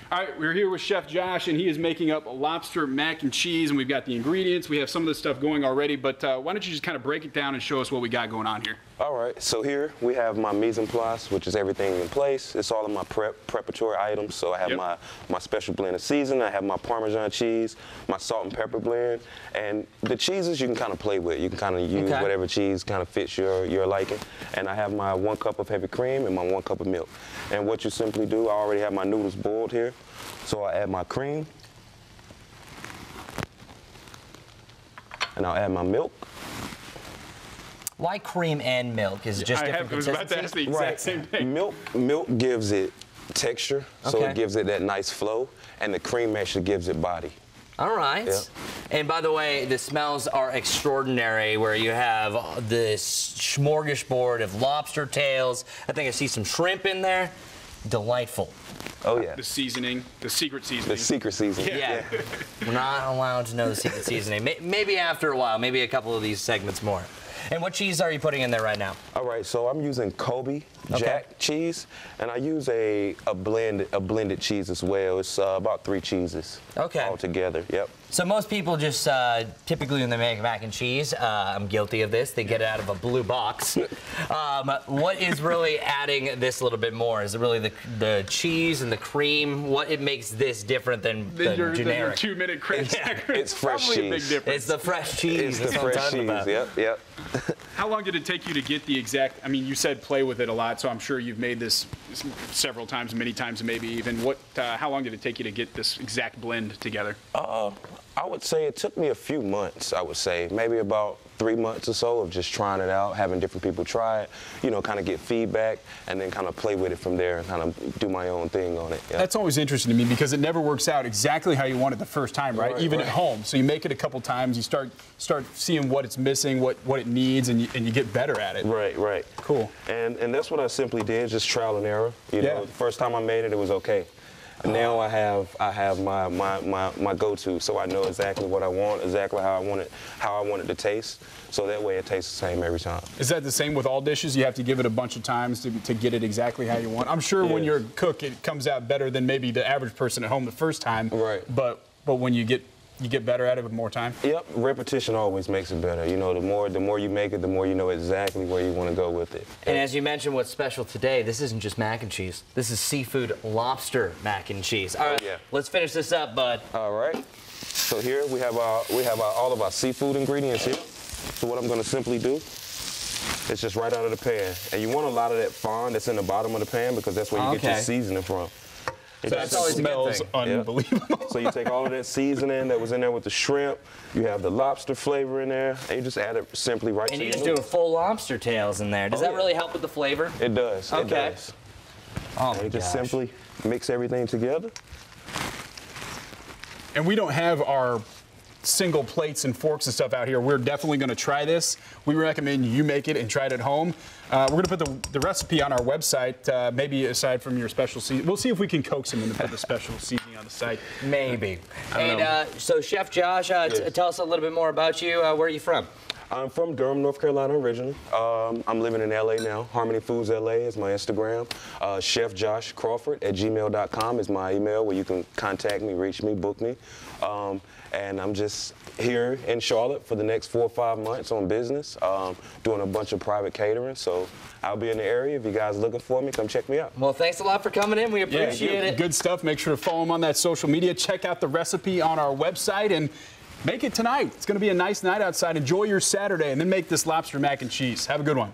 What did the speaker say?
All right, we're here with Chef Josh, and he is making up a lobster mac and cheese, and we've got the ingredients. We have some of this stuff going already, but why don't you just kind of break it down and show us what we got going on here? All right, so here we have my mise en place, which is everything in place. It's all of my preparatory items. So I have my special blend of seasoning. I have my Parmesan cheese, my salt and pepper blend, and the cheeses you can kind of play with. You can kind of use whatever cheese kind of fits your liking. And I have my 1 cup of heavy cream and my 1 cup of milk. And what you simply do, I already have my noodles boiled here. So I add my cream, and I'll add my milk. Why cream and milk? Is it just different consistency? I was about to ask the exact same thing. Milk gives it texture, so it gives it that nice flow, and the cream actually gives it body. All right. Yeah. And by the way, the smells are extraordinary, where you have this smorgasbord of lobster tails. I think I see some shrimp in there. Delightful. Oh, yeah. The seasoning, the secret seasoning. The secret seasoning. Yeah. We're not allowed to know the secret seasoning. Maybe after a while, maybe a couple of these segments more. And what cheese are you putting in there right now? All right, so I'm using Kobe Jack cheese, and I use a blended cheese as well. It's about 3 cheeses all together. Yep. So most people just typically when they make mac and cheese, I'm guilty of this, they get it out of a blue box. What is really adding this a little bit more? Is it really the cheese and the cream? What makes this different than the generic? The 2-minute cream. It's fresh cheese. A big difference. It's the fresh cheese. It's the fresh cheese. Yep. How long did it take you to get the exact? I mean, you said play with it a lot, so I'm sure you've made this several times, many times, maybe even. How long did it take you to get this exact blend together? I would say it took me a few months. I would say maybe about 3 months or so of just trying it out, having different people try it, kind of get feedback, and then kind of play with it from there and kind of do my own thing on it. Yeah. That's always interesting to me because it never works out exactly how you want it the first time, right? Even at home. So you make it a couple times, you start seeing what it's missing, what it needs, and you get better at it. Right. Cool. And that's what I simply did, just trial and error. You know, the first time I made it, it was okay. Now I have my go-to, so I know exactly what I want, exactly how I want it to taste, so that way it tastes the same every time. Is that the same with all dishes? You have to give it a bunch of times to get it exactly how you want? I'm sure when you're a cook, it comes out better than maybe the average person at home the first time. Right. But when you get better at it with more time? Yep, repetition always makes it better. You know, the more you make it, the more you know exactly where you want to go with it. And as you mentioned, what's special today, this isn't just mac and cheese. This is seafood lobster mac and cheese. All right, let's finish this up, bud. All right. So here we have all of our seafood ingredients here. So what I'm going to simply do is just right out of the pan. And you want a lot of that fond that's in the bottom of the pan because that's where you get your seasoning from. That smells unbelievable. So you take all of that seasoning that was in there with the shrimp, you have the lobster flavor in there, and you just add it simply right to And your you just do full lobster tails in there. Does that really help with the flavor? It does. Okay. It does. Oh my gosh. Just simply mix everything together. And we don't have our single plates and forks and stuff out here. We're definitely going to try this. We recommend you make it and try it at home. We're going to put the recipe on our website, maybe aside from your special seasoning. We'll see if we can coax him into put the special seasoning on the site. Maybe. And so Chef Josh, tell us a little bit more about you. Where are you from? I'm from Durham, North Carolina originally. I'm living in LA now. Harmony Foods LA is my Instagram. Chef Josh Crawford at gmail.com is my email where you can contact me, reach me, book me. And I'm just here in Charlotte for the next 4 or 5 months on business, doing a bunch of private catering. So I'll be in the area. If you guys are looking for me, come check me out. Well, thanks a lot for coming in. We appreciate it. Good stuff. Make sure to follow him on that social media. Check out the recipe on our website and make it tonight. It's going to be a nice night outside. Enjoy your Saturday and then make this lobster mac and cheese. Have a good one.